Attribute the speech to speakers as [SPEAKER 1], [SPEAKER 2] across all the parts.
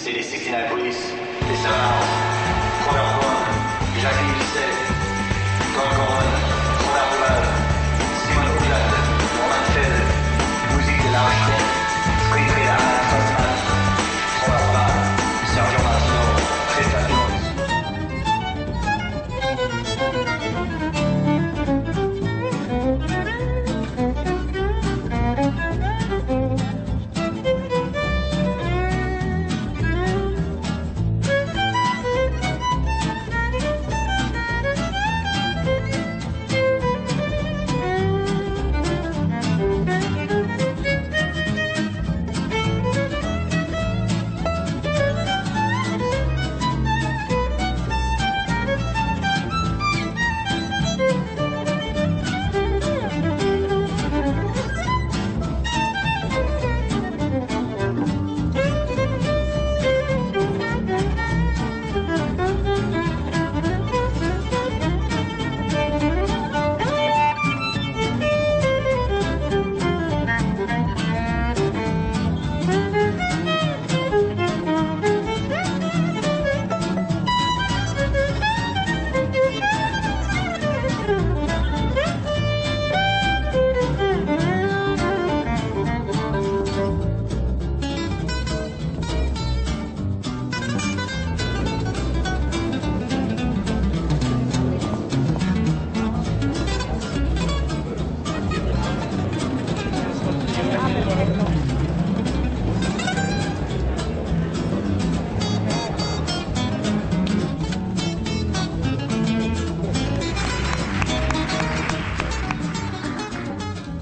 [SPEAKER 1] c'est les 69 Police, les Savants, Robert Brown, Jacques Lisset, Tom Corbin, Robert Blade, Simon Pilat, Roman Feld, musique de l'Architecte, Friedrich Arnold Strassmann, Robert Ball, Sergio Martino, Christophe Jones.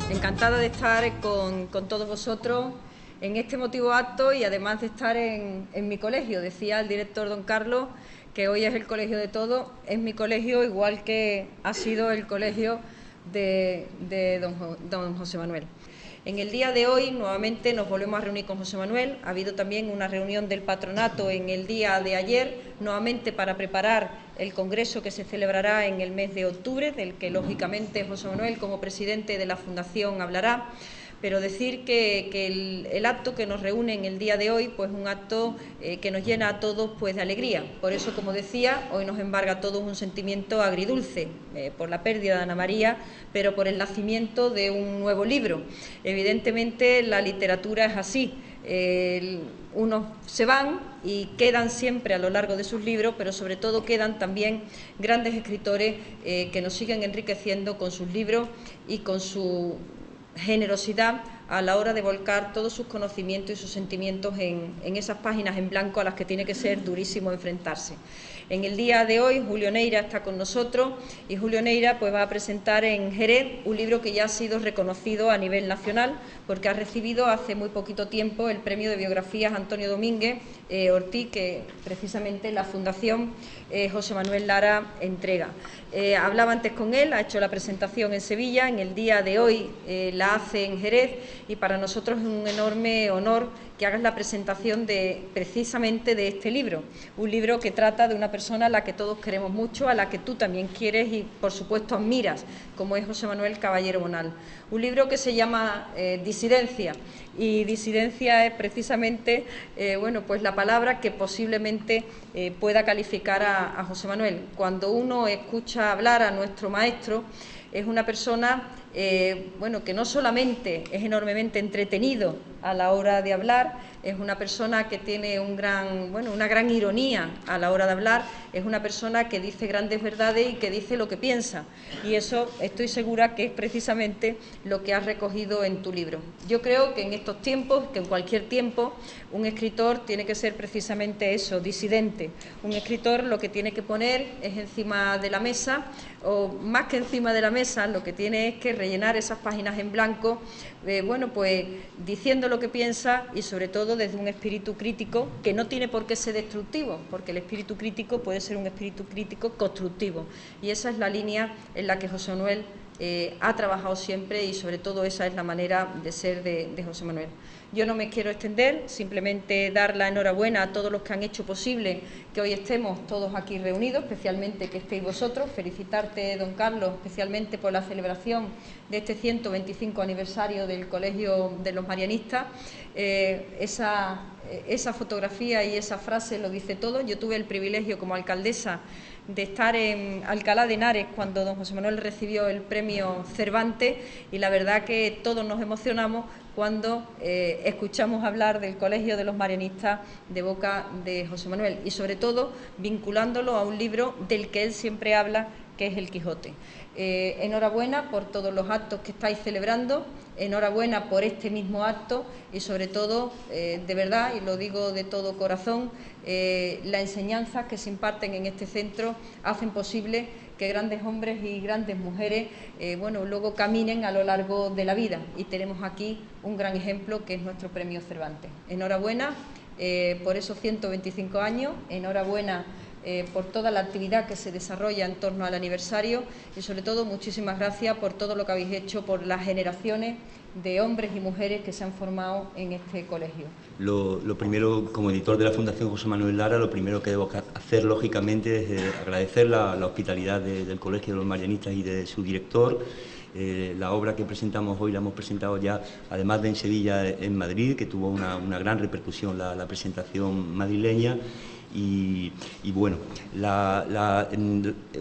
[SPEAKER 2] Encantada de estar con todos vosotros en este emotivo acto y además de estar en mi colegio. Decía el director don Carlos que hoy es el colegio de todos, es mi colegio igual que ha sido el colegio de don José Manuel. En el día de hoy nuevamente nos volvemos a reunir con José Manuel. Ha habido también una reunión del patronato en el día de ayer, nuevamente para preparar el congreso que se celebrará en el mes de octubre, del que lógicamente José Manuel como presidente de la Fundación hablará. Pero decir que el acto que nos reúne en el día de hoy, pues un acto que nos llena a todos pues de alegría. Por eso, como decía, hoy nos embarga a todos un sentimiento agridulce, por la pérdida de Ana María, pero por el nacimiento de un nuevo libro. Evidentemente la literatura es así. Unos se van y quedan siempre a lo largo de sus libros, pero sobre todo quedan también grandes escritores que nos siguen enriqueciendo con sus libros y con su generosidad a la hora de volcar todos sus conocimientos y sus sentimientos en esas páginas en blanco a las que tiene que ser durísimo enfrentarse. En el día de hoy Julio Neira está con nosotros y Julio Neira pues va a presentar en Jerez un libro que ya ha sido reconocido a nivel nacional porque ha recibido hace muy poquito tiempo el premio de biografías Antonio Domínguez Ortiz, que precisamente la Fundación José Manuel Lara entrega. Hablaba antes con él, ha hecho la presentación en Sevilla, en el día de hoy la hace en Jerez y para nosotros es un enorme honor que hagas la presentación precisamente de este libro, un libro que trata de una persona a la que todos queremos mucho, a la que tú también quieres y por supuesto admiras, como es José Manuel Caballero Bonal. Un libro que se llama Disidencia, y disidencia es precisamente bueno, pues la palabra que posiblemente pueda calificar a José Manuel. Cuando uno escucha hablar a nuestro maestro, es una persona bueno, que no solamente es enormemente entretenido a la hora de hablar, es una persona que tiene una gran ironía a la hora de hablar, es una persona que dice grandes verdades y que dice lo que piensa. Y eso estoy segura que es precisamente lo que has recogido en tu libro. Yo creo que en estos tiempos, que en cualquier tiempo, un escritor tiene que ser precisamente eso, disidente. Un escritor lo que tiene que poner es encima de la mesa, o más que encima de la mesa, lo que tiene es que rellenar esas páginas en blanco, bueno, pues diciendo lo que piensa y sobre todo desde un espíritu crítico que no tiene por qué ser destructivo, porque el espíritu crítico puede ser un espíritu crítico constructivo. Y esa es la línea en la que José Manuel ha trabajado siempre y sobre todo esa es la manera de ser de José Manuel. Yo no me quiero extender, simplemente dar la enhorabuena a todos los que han hecho posible que hoy estemos todos aquí reunidos, especialmente que estéis vosotros. Felicitarte, don Carlos, especialmente por la celebración de este 125 aniversario del Colegio de los Marianistas. Esa fotografía y esa frase lo dice todo. Yo tuve el privilegio como alcaldesa de estar en Alcalá de Henares cuando don José Manuel recibió el premio Cervantes, y la verdad que todos nos emocionamos cuando escuchamos hablar del Colegio de los Marianistas de boca de José Manuel, y sobre todo vinculándolo a un libro del que él siempre habla, que es El Quijote. Enhorabuena por todos los actos que estáis celebrando, enhorabuena por este mismo acto, y sobre todo, de verdad, y lo digo de todo corazón, las enseñanzas que se imparten en este centro hacen posible que grandes hombres y grandes mujeres luego caminen a lo largo de la vida, y tenemos aquí un gran ejemplo que es nuestro premio Cervantes. Enhorabuena por esos 125 años, enhorabuena por toda la actividad que se desarrolla en torno al aniversario, y sobre todo muchísimas gracias por todo lo que habéis hecho por las generaciones de hombres y mujeres que se han formado en este colegio.
[SPEAKER 3] Lo primero, como editor de la Fundación José Manuel Lara, lo primero que debo hacer, lógicamente, es agradecer la hospitalidad del Colegio de los Marianistas y de su director. La obra que presentamos hoy la hemos presentado ya, además de en Sevilla, en Madrid, que tuvo una gran repercusión la presentación madrileña. Y bueno,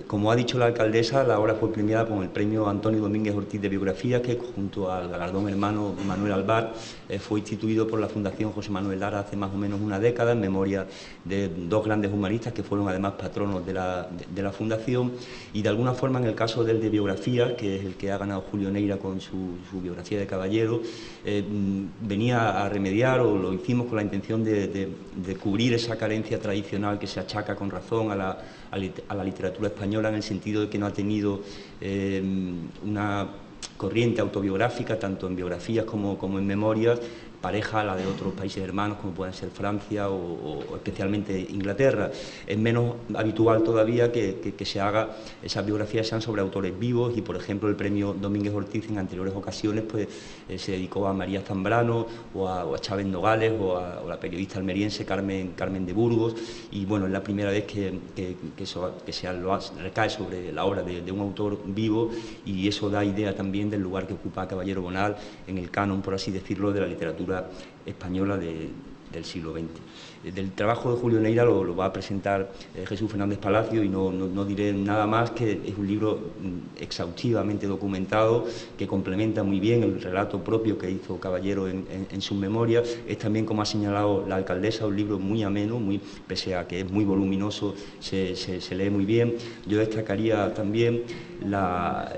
[SPEAKER 3] como ha dicho la alcaldesa, la obra fue premiada con el premio Antonio Domínguez Ortiz de Biografía, que junto al galardón hermano Manuel Albar fue instituido por la Fundación José Manuel Lara hace más o menos una década, en memoria de dos grandes humanistas que fueron además patronos de la Fundación. Y de alguna forma, en el caso del de Biografía, que es el que ha ganado Julio Neira con su biografía de Caballero, venía a remediar, o lo hicimos con la intención de cubrir esa carencia tradicional que se achaca con razón a la literatura española, en el sentido de que no ha tenido una corriente autobiográfica, tanto en biografías como en memorias, pareja a la de otros países hermanos, como pueden ser Francia o especialmente Inglaterra. Es menos habitual todavía que se haga, esas biografías sean sobre autores vivos, y por ejemplo el premio Domínguez Ortiz en anteriores ocasiones se dedicó a María Zambrano o a Chávez Nogales o a la periodista almeriense Carmen de Burgos, y bueno, es la primera vez que recae sobre la obra de un autor vivo, y eso da idea también del lugar que ocupa Caballero Bonal en el canon, por así decirlo, de la literatura española del siglo XX. Del trabajo de Julio Neira lo va a presentar Jesús Fernández Palacio, y no diré nada más, que es un libro exhaustivamente documentado, que complementa muy bien el relato propio que hizo Caballero en sus memorias. Es también, como ha señalado la alcaldesa, un libro muy ameno, pese a que es muy voluminoso, se lee muy bien. Yo destacaría también la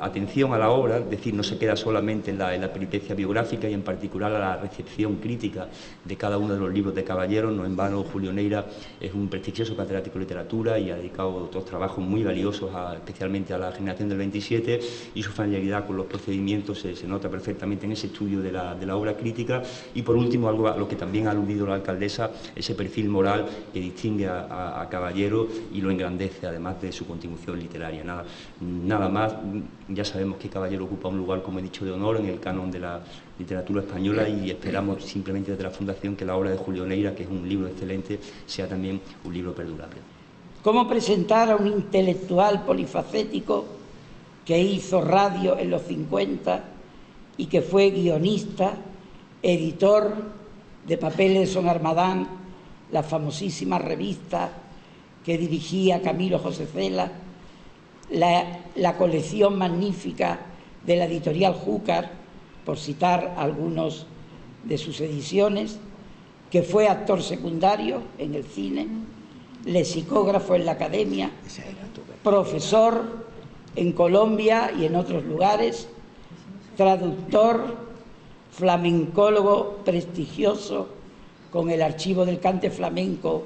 [SPEAKER 3] atención a la obra, es decir, no se queda solamente en la peripecia biográfica, y en particular a la recepción crítica de cada uno de los libros de Caballero. No en vano, Julio Neira es un prestigioso catedrático de literatura y ha dedicado otros trabajos muy valiosos especialmente a la generación del 27, y su familiaridad con los procedimientos se nota perfectamente en ese estudio de la obra crítica. Y por último, algo a lo que también ha aludido la alcaldesa, ese perfil moral que distingue a Caballero y lo engrandece, además de su contribución literaria. Nada más. Ya sabemos que Caballero ocupa un lugar, como he dicho, de honor en el canon de la literatura española, y esperamos simplemente desde la Fundación que la obra de Julio Neira, que es un libro excelente, sea también un libro perdurable.
[SPEAKER 4] ¿Cómo presentar a un intelectual polifacético que hizo radio en los 50 y que fue guionista, editor de Papeles de Son Armadán, la famosísima revista que dirigía Camilo José Cela, la colección magnífica de la editorial Júcar, por citar algunos de sus ediciones, que fue actor secundario en el cine, lexicógrafo en la academia, profesor en Colombia y en otros lugares, traductor, flamencólogo prestigioso con el archivo del cante flamenco,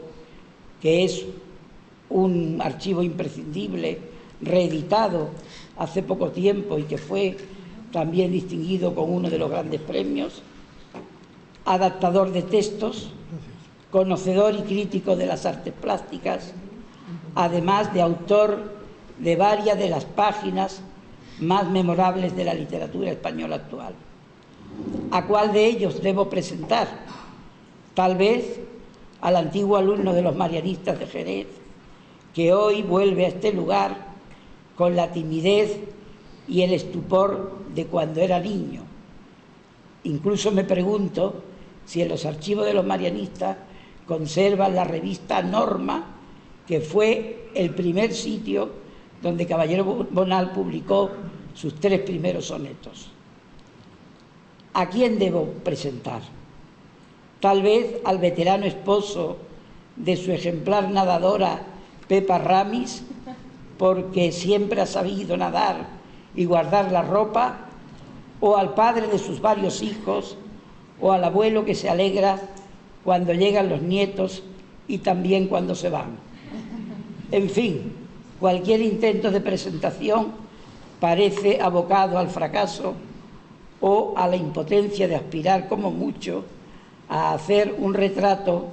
[SPEAKER 4] que es un archivo imprescindible, reeditado hace poco tiempo y que fue también distinguido con uno de los grandes premios, adaptador de textos, conocedor y crítico de las artes plásticas, además de autor de varias de las páginas más memorables de la literatura española actual. ¿A cuál de ellos debo presentar? Tal vez al antiguo alumno de los marianistas de Jerez, que hoy vuelve a este lugar con la timidez y el estupor de cuando era niño. Incluso me pregunto si en los archivos de los marianistas conservan la revista Norma, que fue el primer sitio donde Caballero Bonal publicó sus 3 primeros sonetos. ¿A quién debo presentar? Tal vez al veterano esposo de su ejemplar nadadora Pepa Ramis, porque siempre ha sabido nadar y guardar la ropa, o al padre de sus varios hijos, o al abuelo que se alegra cuando llegan los nietos y también cuando se van. En fin, cualquier intento de presentación parece abocado al fracaso o a la impotencia de aspirar como mucho a hacer un retrato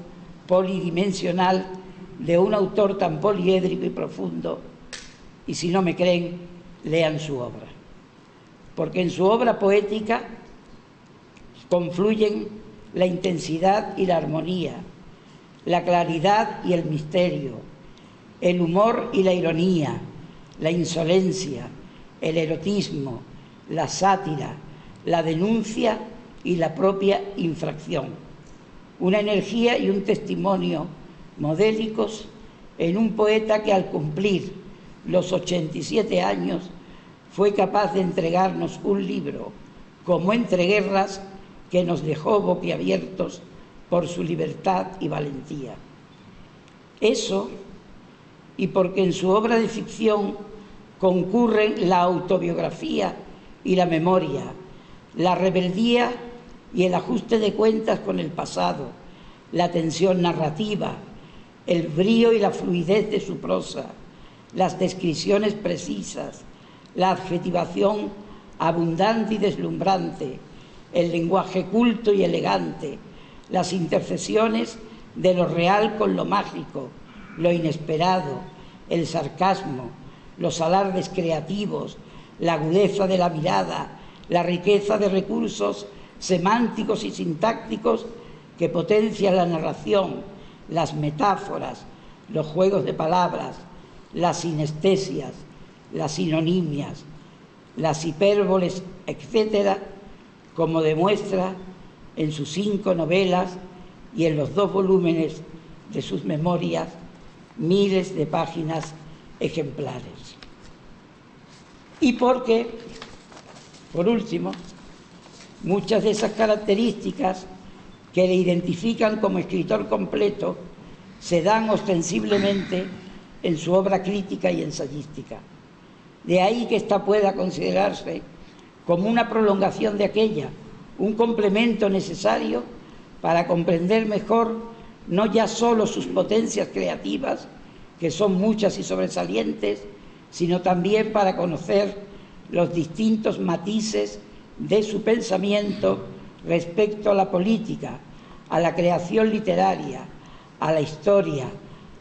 [SPEAKER 4] polidimensional de un autor tan poliédrico y profundo. Y si no me creen, lean su obra. Porque en su obra poética confluyen la intensidad y la armonía, la claridad y el misterio, el humor y la ironía, la insolencia, el erotismo, la sátira, la denuncia y la propia infracción. Una energía y un testimonio modélicos en un poeta que al cumplir los 87 años fue capaz de entregarnos un libro, como Entreguerras, que nos dejó boquiabiertos por su libertad y valentía. Eso, y porque en su obra de ficción concurren la autobiografía y la memoria, la rebeldía y el ajuste de cuentas con el pasado, la tensión narrativa, el brío y la fluidez de su prosa, las descripciones precisas, la adjetivación abundante y deslumbrante, el lenguaje culto y elegante, las intercesiones de lo real con lo mágico, lo inesperado, el sarcasmo, los alardes creativos, la agudeza de la mirada, la riqueza de recursos semánticos y sintácticos que potencian la narración, las metáforas, los juegos de palabras, las sinestesias, las sinonimias, las hipérboles, etcétera, como demuestra en sus 5 novelas y en los 2 volúmenes de sus memorias, miles de páginas ejemplares. Y porque, por último, muchas de esas características que le identifican como escritor completo se dan ostensiblemente en su obra crítica y ensayística. De ahí que ésta pueda considerarse como una prolongación de aquella, un complemento necesario para comprender mejor no ya solo sus potencias creativas, que son muchas y sobresalientes, sino también para conocer los distintos matices de su pensamiento respecto a la política, a la creación literaria, a la historia,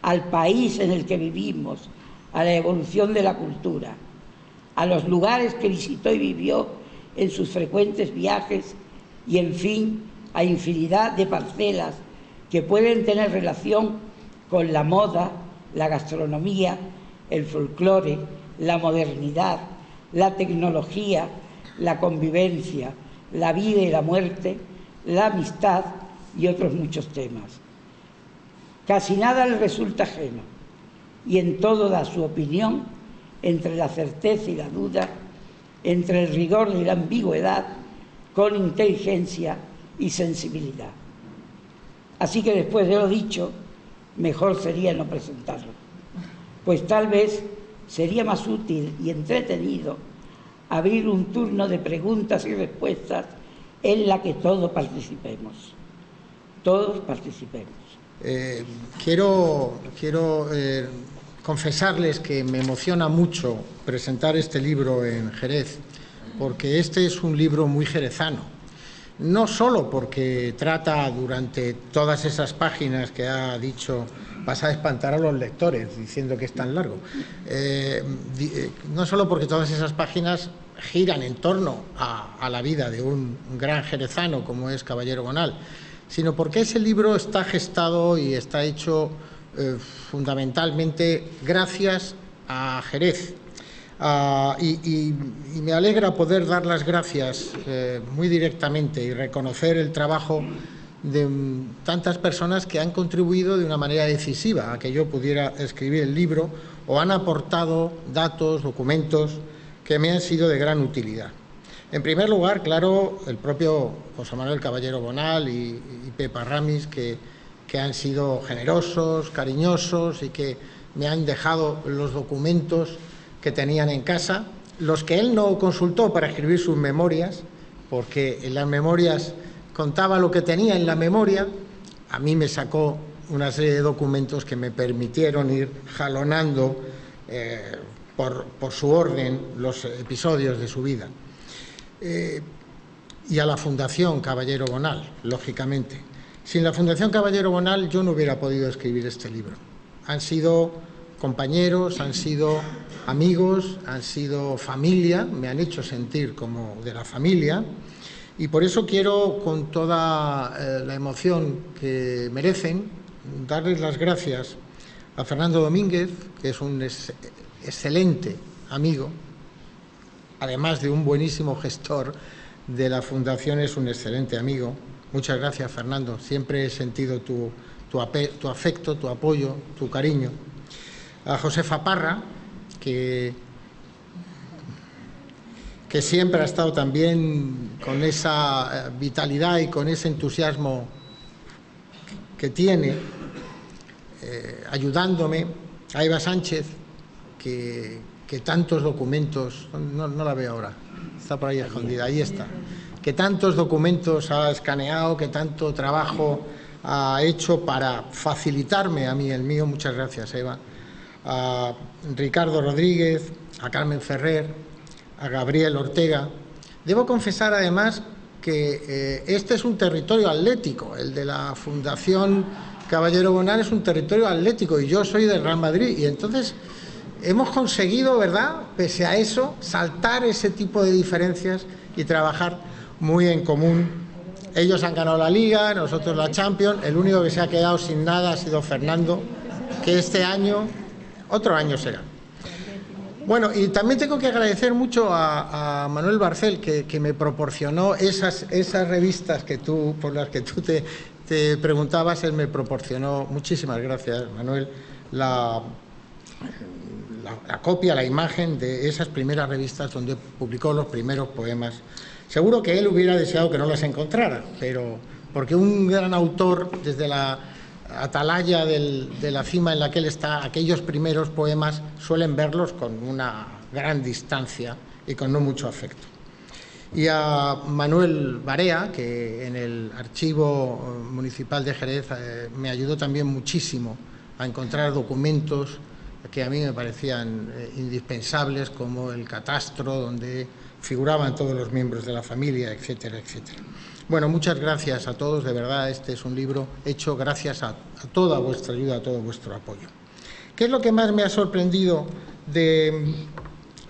[SPEAKER 4] al país en el que vivimos, a la evolución de la cultura, a los lugares que visitó y vivió en sus frecuentes viajes y, en fin, a infinidad de parcelas que pueden tener relación con la moda, la gastronomía, el folclore, la modernidad, la tecnología, la convivencia, la vida y la muerte, la amistad y otros muchos temas. Casi nada le resulta ajeno y en todo da su opinión entre la certeza y la duda, entre el rigor y la ambigüedad, con inteligencia y sensibilidad. Así que después de lo dicho, mejor sería no presentarlo, pues tal vez sería más útil y entretenido abrir un turno de preguntas y respuestas en la que todos participemos. Todos participemos.
[SPEAKER 5] Quiero confesarles que me emociona mucho presentar este libro en Jerez, porque este es un libro muy jerezano. No solo porque trata durante todas esas páginas que ha dicho, vas a espantar a los lectores diciendo que es tan largo, no solo porque todas esas páginas giran en torno a la vida de un gran jerezano como es Caballero Bonal, sino porque ese libro está gestado y está hecho fundamentalmente gracias a Jerez. Y me alegra poder dar las gracias muy directamente y reconocer el trabajo de tantas personas que han contribuido de una manera decisiva a que yo pudiera escribir el libro o han aportado datos, documentos que me han sido de gran utilidad. En primer lugar, claro, el propio José Manuel Caballero Bonal y Pepa Ramis, que han sido generosos, cariñosos y que me han dejado los documentos que tenían en casa, los que él no consultó para escribir sus memorias, porque en las memorias contaba lo que tenía en la memoria. A mí me sacó una serie de documentos que me permitieron ir jalonando por su orden los episodios de su vida. Y a la Fundación Caballero Bonal, lógicamente. Sin la Fundación Caballero Bonal yo no hubiera podido escribir este libro. Han sido compañeros, han sido amigos, han sido familia, me han hecho sentir como de la familia, y por eso quiero, con toda la emoción que merecen, darles las gracias a Fernando Domínguez, que es un excelente amigo, además de un buenísimo gestor de la Fundación, es un excelente amigo. Muchas gracias, Fernando. Siempre he sentido tu afecto, tu apoyo, tu cariño. A Josefa Parra, que siempre ha estado también con esa vitalidad y con ese entusiasmo que tiene, ayudándome. A Eva Sánchez, que tantos documentos, no la veo ahora, está por ahí escondida, ahí está, que tantos documentos ha escaneado, que tanto trabajo ha hecho para facilitarme a mí el mío. Muchas gracias, Eva. A Ricardo Rodríguez, a Carmen Ferrer, a Gabriel Ortega. Debo confesar, además, que este es un territorio atlético, el de la Fundación Caballero Bonal es un territorio atlético y yo soy del Real Madrid, y entonces hemos conseguido, ¿verdad?, pese a eso, saltar ese tipo de diferencias y trabajar muy en común. Ellos han ganado la Liga, nosotros la Champions. El único que se ha quedado sin nada ha sido Fernando, que este año, otro año será. Bueno, y también tengo que agradecer mucho a Manuel Barcel, que me proporcionó esas revistas por las que tú te preguntabas. Él me proporcionó, muchísimas gracias, Manuel, la copia, la imagen de esas primeras revistas donde publicó los primeros poemas. Seguro que él hubiera deseado que no las encontrara, pero porque un gran autor, desde la atalaya de la cima en la que él está, aquellos primeros poemas suelen verlos con una gran distancia y con no mucho afecto. Y a Manuel Barea, que en el Archivo Municipal de Jerez me ayudó también muchísimo a encontrar documentos que a mí me parecían indispensables, como el catastro, donde figuraban todos los miembros de la familia, etcétera, etcétera. Bueno, muchas gracias a todos, de verdad. Este es un libro hecho gracias a toda vuestra ayuda, a todo vuestro apoyo. ¿Qué es lo que más me ha sorprendido de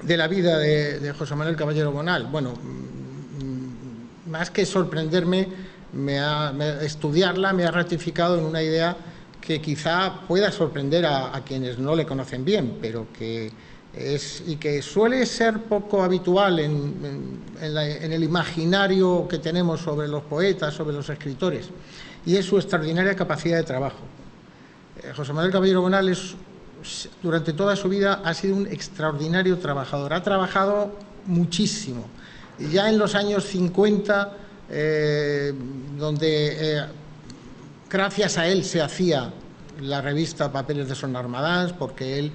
[SPEAKER 5] la vida de José Manuel Caballero Bonal? Bueno, más que sorprenderme, estudiarla me ha ratificado en una idea que quizá pueda sorprender a quienes no le conocen bien, pero que suele ser poco habitual en el imaginario que tenemos sobre los poetas, sobre los escritores, y es su extraordinaria capacidad de trabajo. José Manuel Caballero Bonal durante toda su vida ha sido un extraordinario trabajador, ha trabajado muchísimo. Ya en los años 50, donde gracias a él se hacía la revista Papeles de Son Armadans, porque él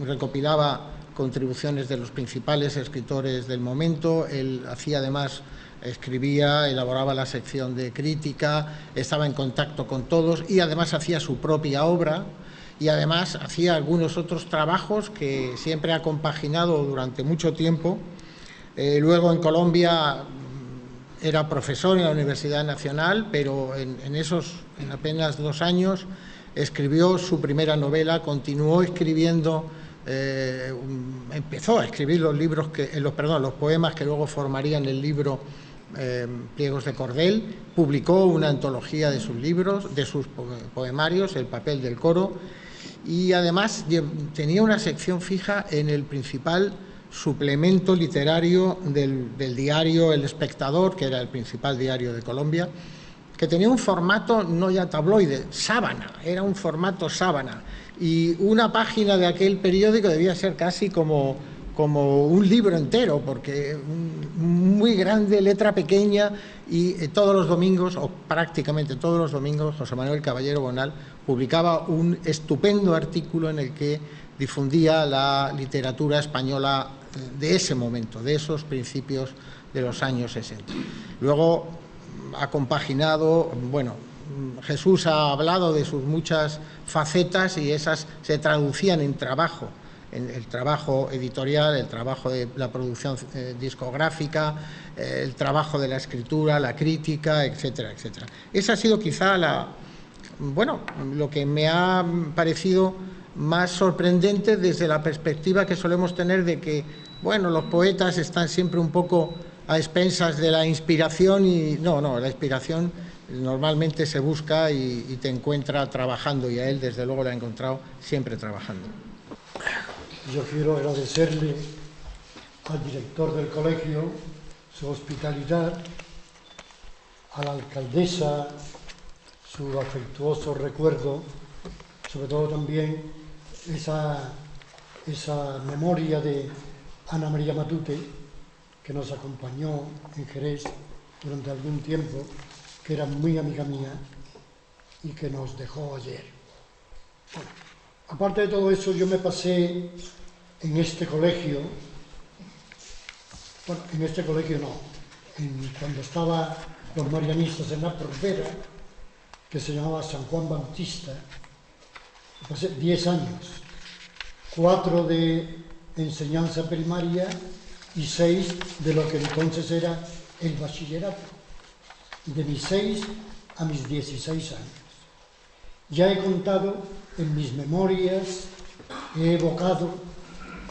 [SPEAKER 5] recopilaba contribuciones de los principales escritores del momento. Él hacía, además, escribía, elaboraba la sección de crítica, estaba en contacto con todos y además hacía su propia obra, y además hacía algunos otros trabajos que siempre ha compaginado durante mucho tiempo. Luego en Colombia era profesor en la Universidad Nacional, pero en apenas 2 años escribió su primera novela, continuó escribiendo empezó a escribir los poemas que luego formarían el libro Pliegos de Cordel, publicó una antología de sus libros, de sus poemarios, El papel del coro, y además tenía una sección fija en el principal suplemento literario del diario El Espectador, que era el principal diario de Colombia, que tenía un formato no ya tabloide, sábana, era un formato sábana, y una página de aquel periódico debía ser casi como un libro entero, porque muy grande, letra pequeña, y todos los domingos, o prácticamente todos los domingos, José Manuel Caballero Bonal publicaba un estupendo artículo en el que difundía la literatura española de ese momento, de esos principios de los años 60. Luego ha compaginado, bueno, Jesús ha hablado de sus muchas facetas y esas se traducían en trabajo, en el trabajo editorial, el trabajo de la producción discográfica, el trabajo de la escritura, la crítica, etcétera, etcétera. Esa ha sido quizá lo que me ha parecido más sorprendente desde la perspectiva que solemos tener de que, bueno, los poetas están siempre un poco a expensas de la inspiración y no, la inspiración normalmente se busca y te encuentra trabajando, y a él desde luego lo ha encontrado siempre trabajando.
[SPEAKER 6] Yo quiero agradecerle al director del colegio su hospitalidad, a la alcaldesa su afectuoso recuerdo, sobre todo también esa memoria de Ana María Matute, que nos acompañó en Jerez durante algún tiempo, que era muy amiga mía y que nos dejó ayer. Bueno, aparte de todo eso, yo me pasé en este colegio, cuando estaban los marianistas en la Provera, que se llamaba San Juan Bautista, me pasé 10 años, 4 de enseñanza primaria y 6 de lo que entonces era el bachillerato, de mis 6 a mis 16 años. Ya he contado en mis memorias, he evocado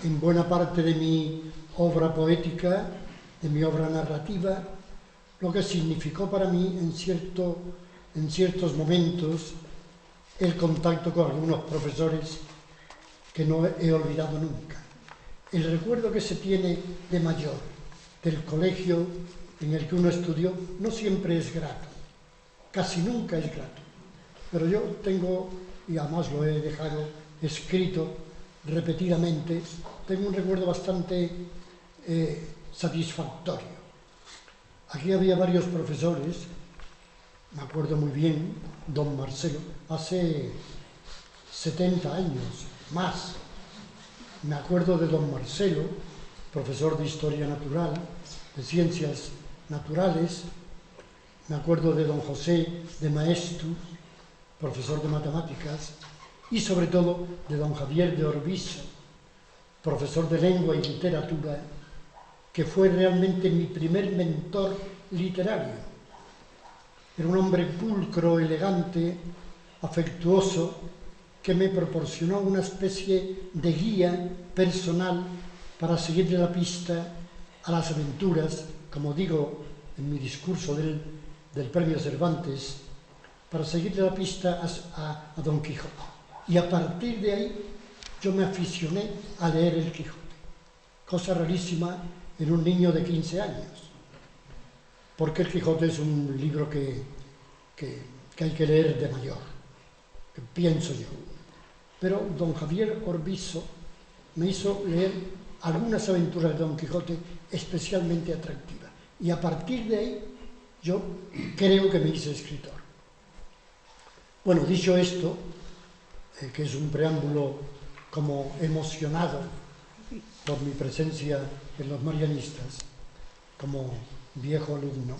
[SPEAKER 6] en buena parte de mi obra poética, de mi obra narrativa, lo que significó para mí en ciertos momentos el contacto con algunos profesores que no he olvidado nunca. El recuerdo que se tiene de mayor del colegio en el que uno estudió no siempre es grato, casi nunca es grato, pero yo tengo, y además lo he dejado escrito repetidamente, tengo un recuerdo bastante satisfactorio. Aquí había varios profesores, me acuerdo muy bien, don Marcelo, hace 70 años, más. Me acuerdo de don Marcelo, profesor de Historia Natural, de Ciencias Naturales. Me acuerdo de don José de Maestu, profesor de Matemáticas, y sobre todo de don Javier de Orbiso, profesor de Lengua y Literatura, que fue realmente mi primer mentor literario. Era un hombre pulcro, elegante, afectuoso, que me proporcionó una especie de guía personal para seguirle la pista a las aventuras, como digo en mi discurso del Premio Cervantes, para seguirle la pista a Don Quijote. Y a partir de ahí yo me aficioné a leer el Quijote, cosa rarísima en un niño de 15 años, porque el Quijote es un libro que hay que leer de mayor, pienso yo. Pero don Javier Orbiso me hizo leer algunas aventuras de Don Quijote especialmente atractivas, y a partir de ahí yo creo que me hice escritor. Bueno, dicho esto, que es un preámbulo como emocionado por mi presencia en los marianistas, como viejo alumno,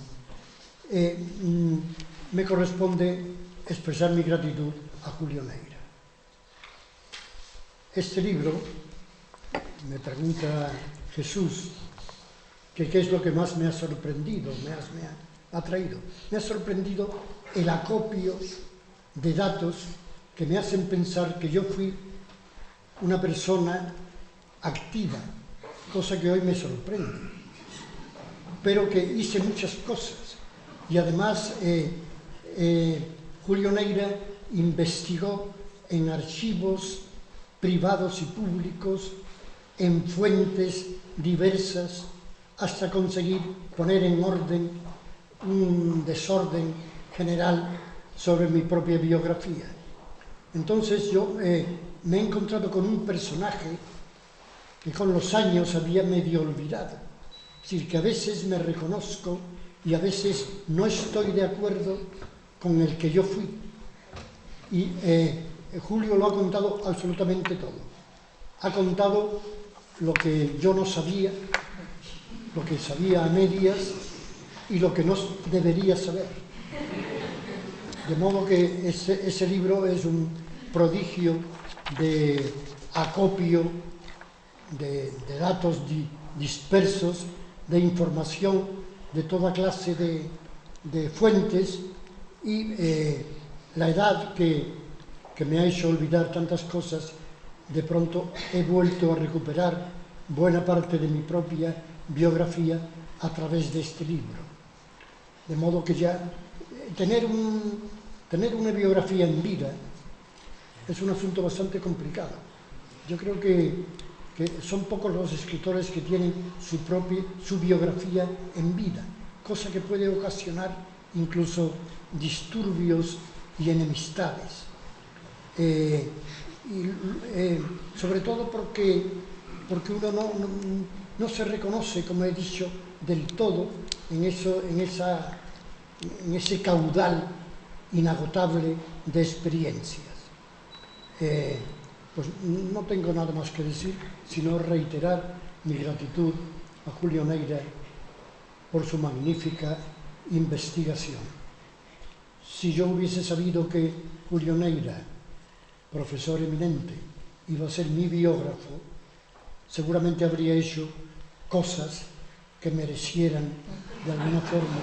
[SPEAKER 6] me corresponde expresar mi gratitud a Julio Neira. Este libro, me pregunta Jesús, que qué es lo que más me ha sorprendido, me ha atraído. Me ha sorprendido el acopio de datos que me hacen pensar que yo fui una persona activa, cosa que hoy me sorprende, pero que hice muchas cosas. Y además Julio Neira investigó en archivos privados y públicos, en fuentes diversas, hasta conseguir poner en orden un desorden general sobre mi propia biografía. Entonces yo me he encontrado con un personaje que con los años había medio olvidado. Es decir, que a veces me reconozco y a veces no estoy de acuerdo con el que yo fui. Y Julio lo ha contado absolutamente todo. Ha contado lo que yo no sabía, lo que sabía a medias y lo que no debería saber. De modo que ese libro es un prodigio de acopio de datos dispersos, de información de toda clase de fuentes, y la edad que me ha hecho olvidar tantas cosas, de pronto he vuelto a recuperar buena parte de mi propia biografía a través de este libro. De modo que ya tener una biografía en vida es un asunto bastante complicado. Yo creo que son pocos los escritores que tienen su biografía en vida, cosa que puede ocasionar incluso disturbios y enemistades. Sobre todo porque uno no se reconoce, como he dicho, del todo en ese caudal inagotable de experiencias. Pues no tengo nada más que decir, sino reiterar mi gratitud a Julio Neira por su magnífica investigación. Si yo hubiese sabido que Julio Neira, profesor eminente, iba a ser mi biógrafo, seguramente habría hecho cosas que merecieran, de alguna forma,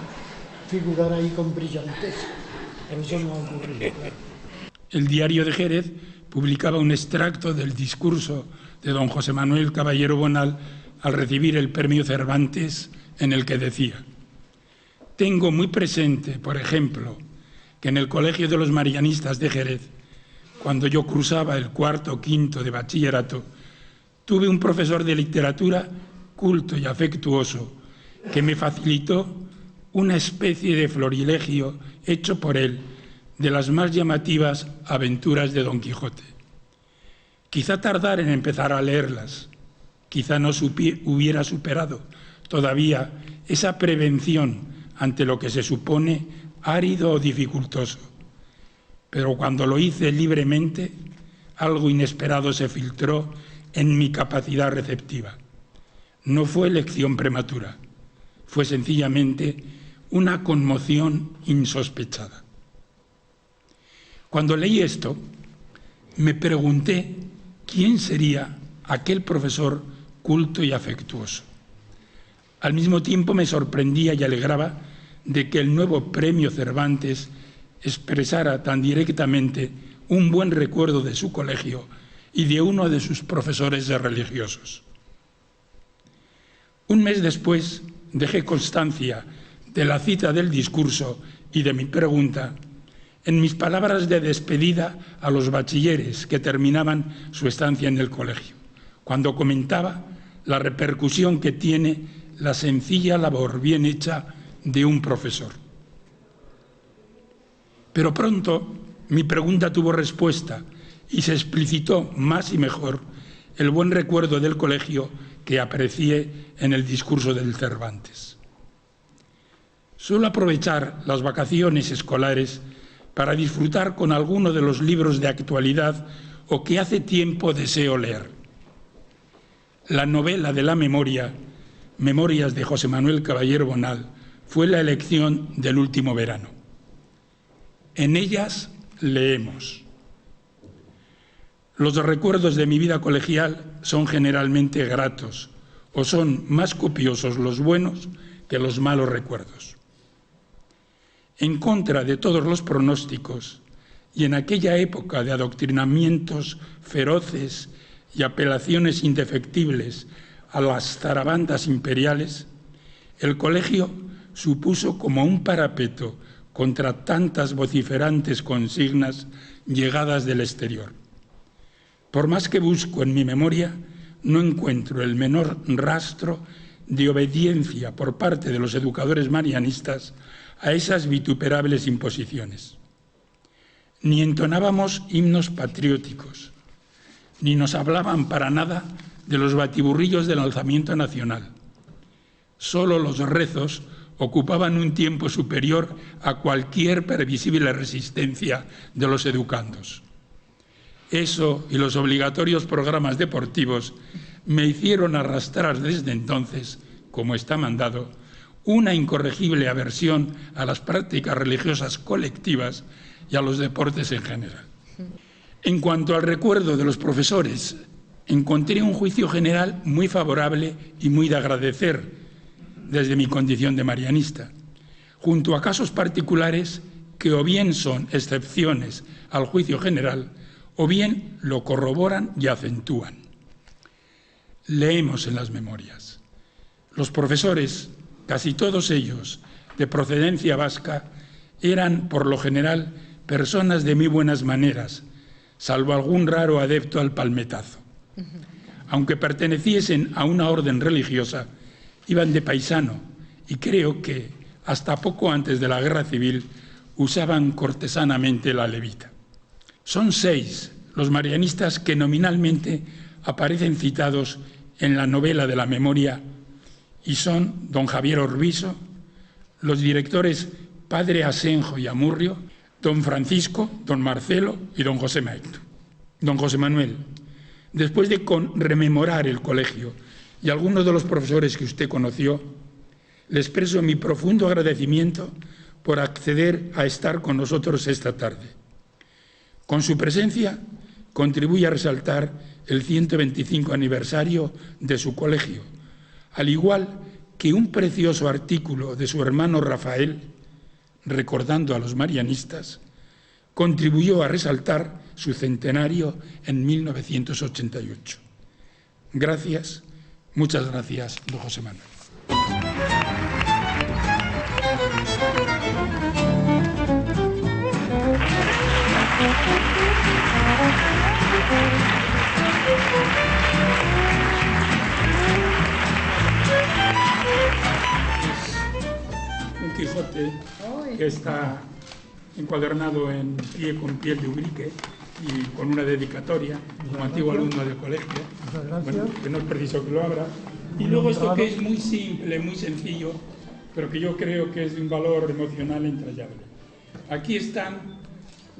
[SPEAKER 6] figurar ahí con brillantez. Pero eso no ha ocurrido, claro.
[SPEAKER 7] El Diario de Jerez publicaba un extracto del discurso de don José Manuel Caballero Bonal al recibir el premio Cervantes, en el que decía: tengo muy presente, por ejemplo, que en el Colegio de los Marianistas de Jerez, cuando yo cursaba el cuarto o quinto de bachillerato, tuve un profesor de literatura culto y afectuoso que me facilitó una especie de florilegio hecho por él de las más llamativas aventuras de Don Quijote. Quizá tardar en empezar a leerlas, quizá no hubiera superado todavía esa prevención ante lo que se supone árido o dificultoso, pero cuando lo hice libremente, algo inesperado se filtró en mi capacidad receptiva. No fue elección prematura, fue sencillamente una conmoción insospechada. Cuando leí esto, me pregunté quién sería aquel profesor culto y afectuoso. Al mismo tiempo me sorprendía y alegraba de que el nuevo premio Cervantes expresara tan directamente un buen recuerdo de su colegio y de uno de sus profesores religiosos. Un mes después dejé constancia de la cita del discurso y de mi pregunta en mis palabras de despedida a los bachilleres que terminaban su estancia en el colegio, cuando comentaba la repercusión que tiene la sencilla labor bien hecha de un profesor. Pero pronto mi pregunta tuvo respuesta y se explicitó más y mejor el buen recuerdo del colegio que aprecié en el discurso del Cervantes. Suelo aprovechar las vacaciones escolares para disfrutar con alguno de los libros de actualidad o que hace tiempo deseo leer. La novela de la memoria, Memorias de José Manuel Caballero Bonal, fue la elección del último verano. En ellas leemos: los recuerdos de mi vida colegial son generalmente gratos, o son más copiosos los buenos que los malos recuerdos. En contra de todos los pronósticos, y en aquella época de adoctrinamientos feroces y apelaciones indefectibles a las zarabandas imperiales, el colegio supuso como un parapeto contra tantas vociferantes consignas llegadas del exterior. Por más que busco en mi memoria, no encuentro el menor rastro de obediencia por parte de los educadores marianistas a esas vituperables imposiciones. Ni entonábamos himnos patrióticos, ni nos hablaban para nada de los batiburrillos del alzamiento nacional. Solo los rezos ocupaban un tiempo superior a cualquier previsible resistencia de los educandos. Eso y los obligatorios programas deportivos me hicieron arrastrar desde entonces, como está mandado, una incorregible aversión a las prácticas religiosas colectivas y a los deportes en general. En cuanto al recuerdo de los profesores, encontré un juicio general muy favorable y muy de agradecer desde mi condición de marianista, junto a casos particulares que o bien son excepciones al juicio general o bien lo corroboran y acentúan. Leemos en las memorias. Los profesores, casi todos ellos de procedencia vasca, eran por lo general personas de muy buenas maneras, salvo algún raro adepto al palmetazo. Aunque perteneciesen a una orden religiosa, iban de paisano y creo que, hasta poco antes de la Guerra Civil, usaban cortesanamente la levita. Son 6 los marianistas que nominalmente aparecen citados en la novela de la memoria y son don Javier Orbiso, los directores padre Asenjo y Amurrio, don Francisco, don Marcelo y don José Manuel. Después de rememorar el colegio y algunos de los profesores que usted conoció, le expreso mi profundo agradecimiento por acceder a estar con nosotros esta tarde. Con su presencia contribuye a resaltar el 125 aniversario de su colegio, al igual que un precioso artículo de su hermano Rafael, recordando a los marianistas, contribuyó a resaltar su centenario en 1988. Gracias, muchas gracias, don José Manuel. Un Quijote que está encuadernado en pie con piel de Ubrique y con una dedicatoria como antiguo alumno del colegio. Bueno, que no es preciso que lo abra. Y luego esto que es muy simple, muy sencillo, pero que yo creo que es de un valor emocional entrañable. Aquí están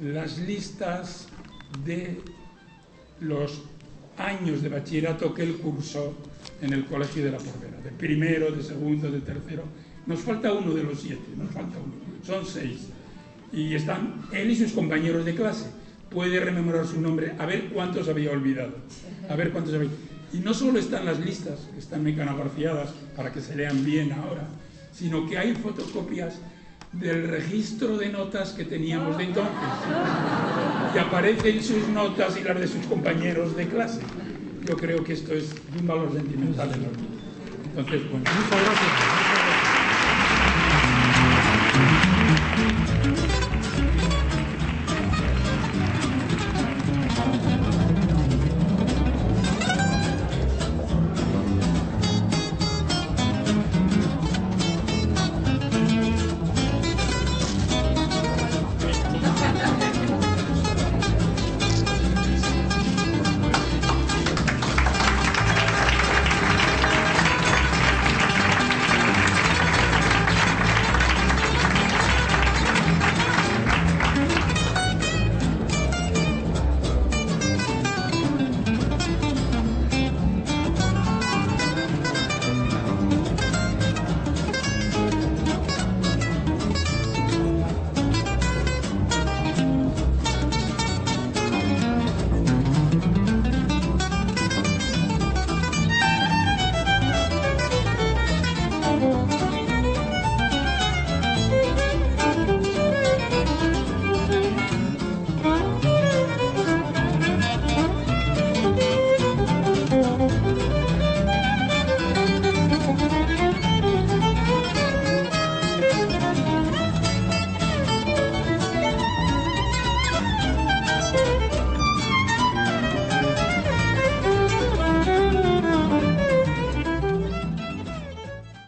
[SPEAKER 7] las listas de los años de bachillerato que él cursó en el Colegio de la Porvera, de primero, de segundo, de tercero. Nos falta uno de los 7, nos falta uno, son 6. Y están él y sus compañeros de clase. Puede rememorar su nombre, a ver cuántos había olvidado, a ver cuántos había. Y no solo están las listas, que están mecanografiadas para que se lean bien ahora, sino que hay fotocopias del registro de notas que teníamos de entonces. Y aparecen sus notas y las de sus compañeros de clase. Yo creo que esto es de un valor sentimental enorme. Entonces, bueno, muchas gracias.